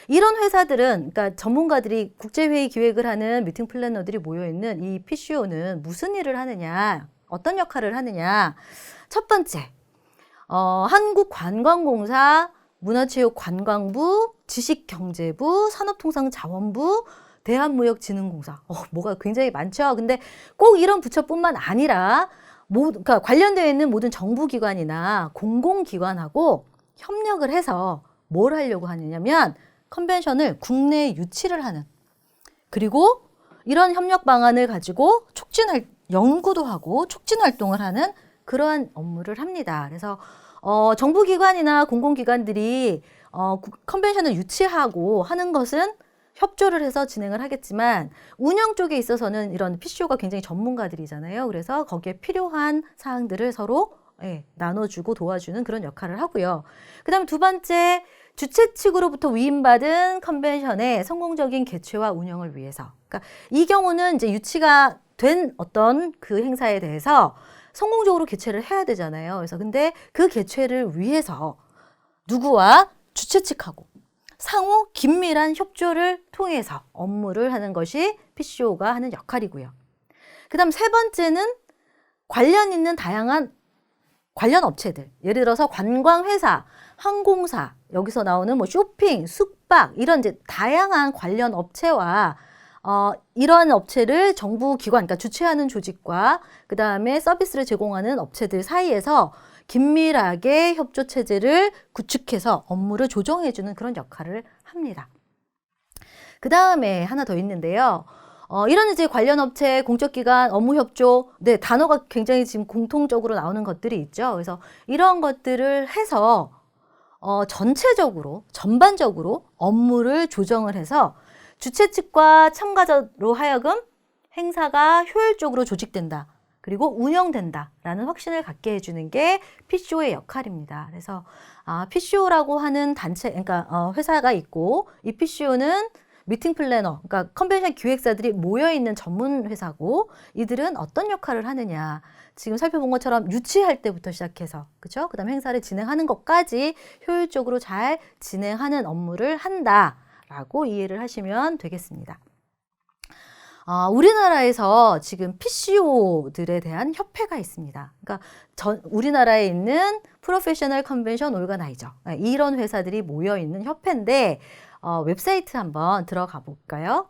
이런 회사들은, 그러니까 전문가들이 국제회의 기획을 하는 미팅 플래너들이 모여있는 이 PCO는 무슨 일을 하느냐, 어떤 역할을 하느냐. 첫 번째, 한국관광공사, 문화체육관광부, 지식경제부, 산업통상자원부, 대한무역진흥공사. 뭐가 굉장히 많죠. 근데 꼭 이런 부처뿐만 아니라 그러니까 관련되어 있는 모든 정부기관이나 공공기관하고 협력을 해서 뭘 하려고 하느냐면 컨벤션을 국내에 유치를 하는, 그리고 이런 협력 방안을 가지고 연구도 하고 촉진 활동을 하는 그러한 업무를 합니다. 그래서 정부기관이나 공공기관들이 컨벤션을 유치하고 하는 것은 협조를 해서 진행을 하겠지만, 운영 쪽에 있어서는 이런 PCO가 굉장히 전문가들이잖아요. 그래서 거기에 필요한 사항들을 서로 나눠주고 도와주는 그런 역할을 하고요. 그 다음에 두 번째, 주최 측으로부터 위임받은 컨벤션의 성공적인 개최와 운영을 위해서. 그러니까 이 경우는 이제 유치가 된 어떤 그 행사에 대해서 성공적으로 개최를 해야 되잖아요. 그래서 근데 그 개최를 위해서 누구와 주최 측하고 상호 긴밀한 협조를 통해서 업무를 하는 것이 PCO가 하는 역할이고요. 그 다음 세 번째는 관련 있는 다양한 관련 업체들, 예를 들어서 관광회사, 항공사, 여기서 나오는 뭐 쇼핑, 숙박, 이런 이제 다양한 관련 업체와 이러한 업체를 정부 기관, 그러니까 주최하는 조직과 그 다음에 서비스를 제공하는 업체들 사이에서 긴밀하게 협조 체제를 구축해서 업무를 조정해주는 그런 역할을 합니다. 그 다음에 하나 더 있는데요. 이런 이제 관련 업체, 공적기관, 업무협조, 네, 단어가 굉장히 지금 공통적으로 나오는 것들이 있죠. 그래서 이런 것들을 해서 전체적으로, 전반적으로 업무를 조정을 해서 주최 측과 참가자로 하여금 행사가 효율적으로 조직된다, 그리고 운영된다라는 확신을 갖게 해주는 게 PCO의 역할입니다. 그래서 PCO라고 하는 단체, 그러니까 회사가 있고, 이 PCO는 미팅 플래너, 그러니까 컨벤션 기획사들이 모여있는 전문 회사고, 이들은 어떤 역할을 하느냐. 지금 살펴본 것처럼 유치할 때부터 시작해서, 그죠? 그 다음 행사를 진행하는 것까지 효율적으로 잘 진행하는 업무를 한다라고 이해를 하시면 되겠습니다. 우리나라에서 지금 PCO들에 대한 협회가 있습니다. 그러니까 우리나라에 있는 프로페셔널 컨벤션 오르가나이저, 이런 회사들이 모여있는 협회인데, 웹사이트 한번 들어가 볼까요?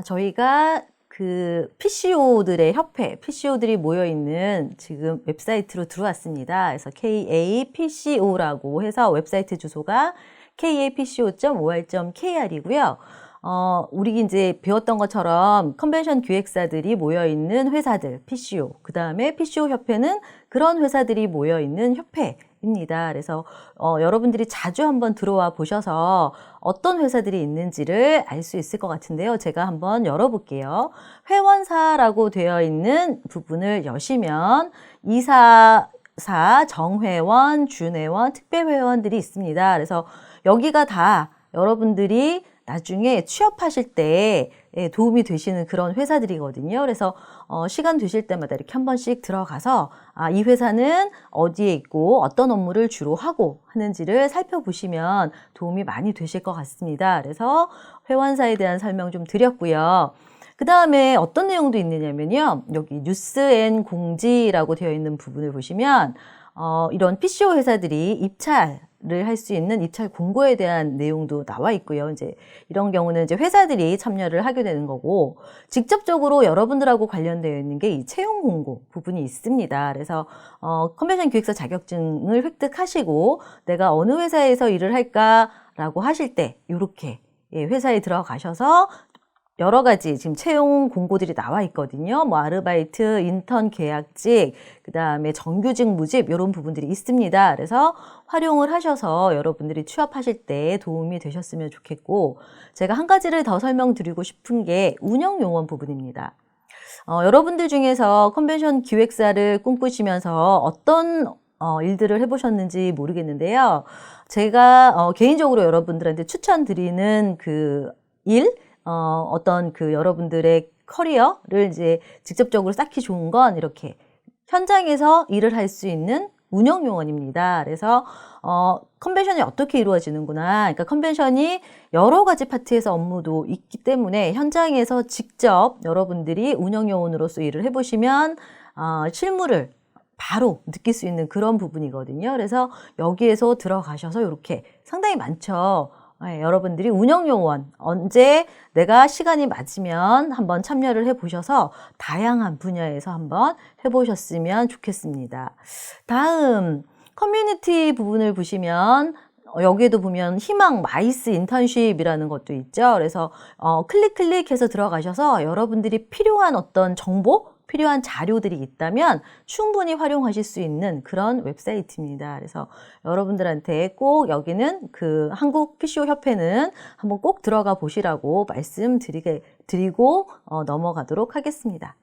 저희가 그 PCO들의 협회, PCO들이 모여있는 지금 웹사이트로 들어왔습니다. 그래서 KAPCO라고 해서 웹사이트 주소가 kapco.or.kr이고요. 우리 이제 배웠던 것처럼 컨벤션 기획사들이 모여있는 회사들, PCO. 그 다음에 PCO 협회는 그런 회사들이 모여있는 협회입니다. 그래서 여러분들이 자주 한번 들어와 보셔서 어떤 회사들이 있는지를 알 수 있을 것 같은데요. 제가 한번 열어볼게요. 회원사라고 되어 있는 부분을 여시면 이사사, 정회원, 준회원, 특별회원들이 있습니다. 그래서 여기가 다 여러분들이 나중에 취업하실 때 도움이 되시는 그런 회사들이거든요. 그래서 시간 되실 때마다 이렇게 한 번씩 들어가서 이 회사는 어디에 있고 어떤 업무를 주로 하고 하는지를 살펴보시면 도움이 많이 되실 것 같습니다. 그래서 회원사에 대한 설명 좀 드렸고요. 그 다음에 어떤 내용도 있느냐면요. 여기 뉴스 앤 공지라고 되어 있는 부분을 보시면 이런 PCO 회사들이 입찰을 할 수 있는 입찰 공고에 대한 내용도 나와 있고요. 이제 이런 경우는 이제 회사들이 참여를 하게 되는 거고, 직접적으로 여러분들하고 관련되어 있는 게 이 채용 공고 부분이 있습니다. 그래서 컨벤션 기획사 자격증을 획득하시고 내가 어느 회사에서 일을 할까라고 하실 때 이렇게 회사에 들어가셔서 여러 가지 지금 채용 공고들이 나와 있거든요. 뭐 아르바이트, 인턴 계약직, 그 다음에 정규직, 무직 이런 부분들이 있습니다. 그래서 활용을 하셔서 여러분들이 취업하실 때 도움이 되셨으면 좋겠고, 제가 한 가지를 더 설명드리고 싶은 게 운영 요원 부분입니다. 여러분들 중에서 컨벤션 기획사를 꿈꾸시면서 어떤 일들을 해보셨는지 모르겠는데요. 제가 개인적으로 여러분들한테 추천드리는 그 어떤 그 여러분들의 커리어를 이제 직접적으로 쌓기 좋은 건 이렇게 현장에서 일을 할 수 있는 운영요원입니다. 그래서 컨벤션이 어떻게 이루어지는구나. 그러니까 컨벤션이 여러 가지 파트에서 업무도 있기 때문에 현장에서 직접 여러분들이 운영요원으로서 일을 해보시면 실무를 바로 느낄 수 있는 그런 부분이거든요. 그래서 여기에서 들어가셔서 이렇게 상당히 많죠. 여러분들이 운영요원 언제 내가 시간이 맞으면 한번 참여를 해보셔서 다양한 분야에서 한번 해보셨으면 좋겠습니다. 다음 커뮤니티 부분을 보시면 여기에도 보면 희망 마이스 인턴십이라는 것도 있죠. 그래서 클릭해서 들어가셔서 여러분들이 필요한 어떤 정보, 필요한 자료들이 있다면 충분히 활용하실 수 있는 그런 웹사이트입니다. 그래서 여러분들한테 꼭 여기는 그 한국 PCO 협회는 한번 꼭 들어가 보시라고 말씀드리고 넘어가도록 하겠습니다.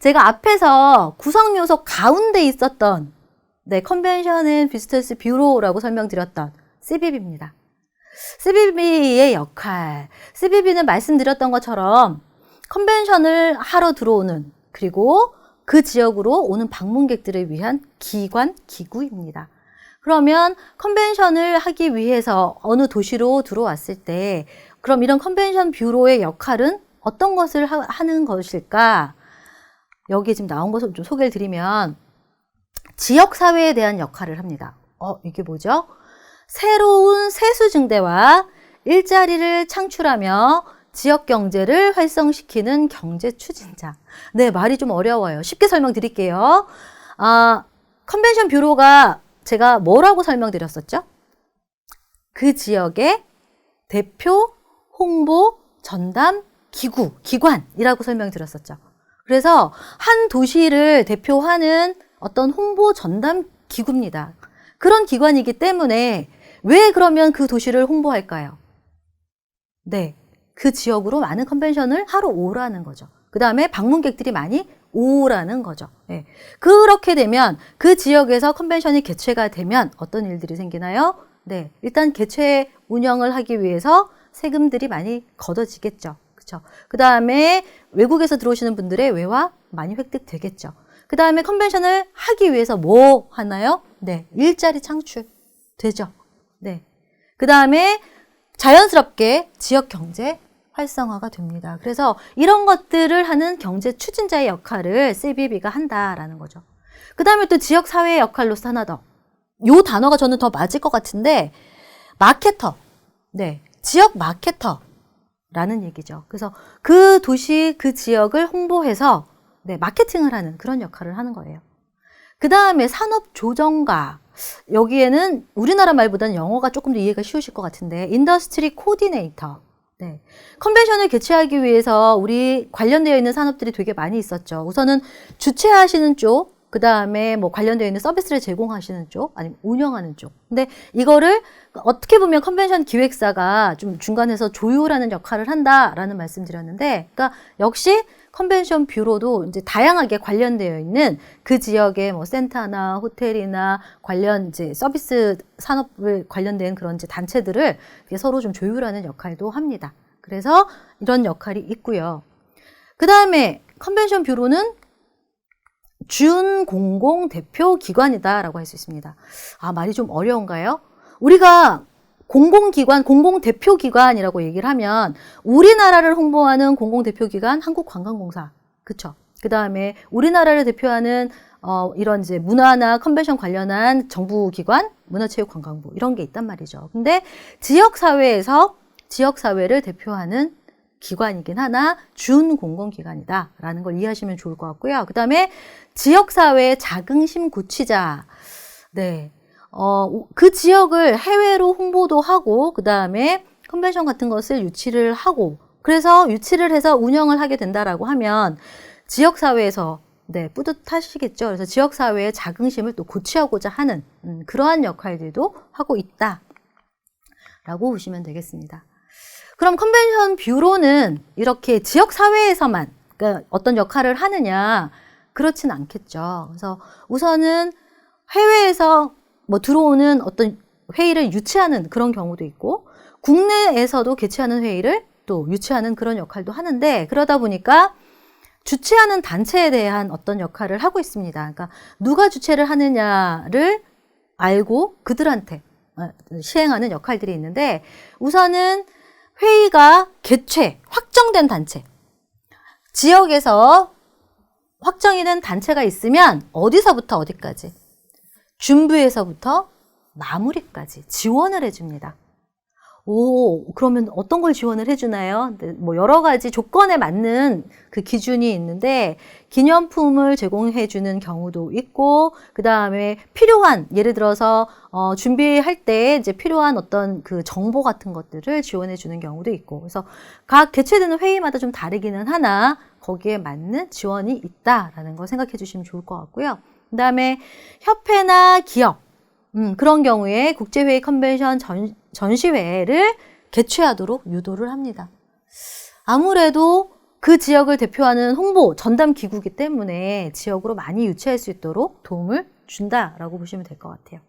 제가 앞에서 구성 요소 가운데 있었던 컨벤션 앤 비즈니스 뷰로라고 설명드렸던 CBB입니다. CBB의 역할, CBB는 말씀드렸던 것처럼 컨벤션을 하러 들어오는 그리고 그 지역으로 오는 방문객들을 위한 기관, 기구입니다. 그러면 컨벤션을 하기 위해서 어느 도시로 들어왔을 때 그럼 이런 컨벤션 뷰로의 역할은 어떤 것을 하는 것일까? 여기에 지금 나온 것을 좀 소개를 드리면 지역사회에 대한 역할을 합니다. 이게 뭐죠? 새로운 세수 증대와 일자리를 창출하며 지역 경제를 활성시키는 경제 추진자. 네, 말이 좀 어려워요. 쉽게 설명드릴게요. 컨벤션 뷰로가 제가 뭐라고 설명드렸었죠? 그 지역의 대표 홍보 전담 기관이라고 설명드렸었죠. 그래서 한 도시를 대표하는 어떤 홍보 전담 기구입니다. 그런 기관이기 때문에 왜 그러면 그 도시를 홍보할까요? 네. 그 지역으로 많은 컨벤션을 하러 오라는 거죠. 그 다음에 방문객들이 많이 오라는 거죠. 네. 그렇게 되면 그 지역에서 컨벤션이 개최가 되면 어떤 일들이 생기나요? 네, 일단 개최 운영을 하기 위해서 세금들이 많이 걷어지겠죠. 그렇죠? 그 다음에 외국에서 들어오시는 분들의 외화 많이 획득되겠죠. 그 다음에 컨벤션을 하기 위해서 뭐 하나요? 네, 일자리 창출 되죠. 네. 그 다음에 자연스럽게 지역 경제 활성화가 됩니다. 그래서 이런 것들을 하는 경제 추진자의 역할을 CBB가 한다라는 거죠. 그 다음에 또 지역사회의 역할로서 하나 더. 요 단어가 저는 더 맞을 것 같은데, 마케터. 네. 지역 마케터라는 얘기죠. 그래서 그 도시, 그 지역을 홍보해서 마케팅을 하는 그런 역할을 하는 거예요. 그 다음에 산업조정가. 여기에는 우리나라 말보다는 영어가 조금 더 이해가 쉬우실 것 같은데, 인더스트리 코디네이터. 네. 컨벤션을 개최하기 위해서 우리 관련되어 있는 산업들이 되게 많이 있었죠. 우선은 주최하시는 쪽, 그 다음에 뭐 관련되어 있는 서비스를 제공하시는 쪽, 아니면 운영하는 쪽. 근데 이거를 어떻게 보면 컨벤션 기획사가 좀 중간에서 조율하는 역할을 한다라는 말씀드렸는데, 그러니까 역시 컨벤션 뷰로도 이제 다양하게 관련되어 있는 그 지역의 뭐 센터나 호텔이나 관련 이제 서비스 산업을 관련된 그런 이제 단체들을 서로 좀 조율하는 역할도 합니다. 그래서 이런 역할이 있고요. 그 다음에 컨벤션 뷰로는 준공공 대표 기관이다라고 할 수 있습니다. 말이 좀 어려운가요? 우리가 공공기관, 공공대표기관이라고 얘기를 하면 우리나라를 홍보하는 공공대표기관 한국관광공사, 그쵸? 그 다음에 우리나라를 대표하는 이런 이제 문화나 컨벤션 관련한 정부기관, 문화체육관광부 이런 게 있단 말이죠. 근데 지역사회에서 지역사회를 대표하는 기관이긴 하나 준공공기관이다라는 걸 이해하시면 좋을 것 같고요. 그 다음에 지역사회 자긍심 고취자. 네. 그 지역을 해외로 홍보도 하고, 그 다음에 컨벤션 같은 것을 유치를 하고, 그래서 유치를 해서 운영을 하게 된다라고 하면, 지역사회에서, 뿌듯하시겠죠. 그래서 지역사회의 자긍심을 또 고취하고자 하는, 그러한 역할들도 하고 있다. 라고 보시면 되겠습니다. 그럼 컨벤션 뷰로는 이렇게 지역사회에서만, 그러니까 어떤 역할을 하느냐, 그렇진 않겠죠. 그래서 우선은 해외에서 뭐 들어오는 어떤 회의를 유치하는 그런 경우도 있고 국내에서도 개최하는 회의를 또 유치하는 그런 역할도 하는데 그러다 보니까 주최하는 단체에 대한 어떤 역할을 하고 있습니다. 그러니까 누가 주최를 하느냐를 알고 그들한테 시행하는 역할들이 있는데, 우선은 회의가 개최, 확정된 단체, 지역에서 확정이 된 단체가 있으면 어디서부터 어디까지, 준비에서부터 마무리까지 지원을 해줍니다. 오, 그러면 어떤 걸 지원을 해주나요? 뭐 여러 가지 조건에 맞는 그 기준이 있는데, 기념품을 제공해주는 경우도 있고, 그 다음에 필요한, 예를 들어서 준비할 때 이제 필요한 어떤 그 정보 같은 것들을 지원해주는 경우도 있고, 그래서 각 개최되는 회의마다 좀 다르기는 하나 거기에 맞는 지원이 있다라는 거 생각해 주시면 좋을 것 같고요. 그 다음에 협회나 기업, 그런 경우에 국제회의, 컨벤션, 전시회를 개최하도록 유도를 합니다. 아무래도 그 지역을 대표하는 홍보, 전담 기구이기 때문에 지역으로 많이 유치할 수 있도록 도움을 준다라고 보시면 될 것 같아요.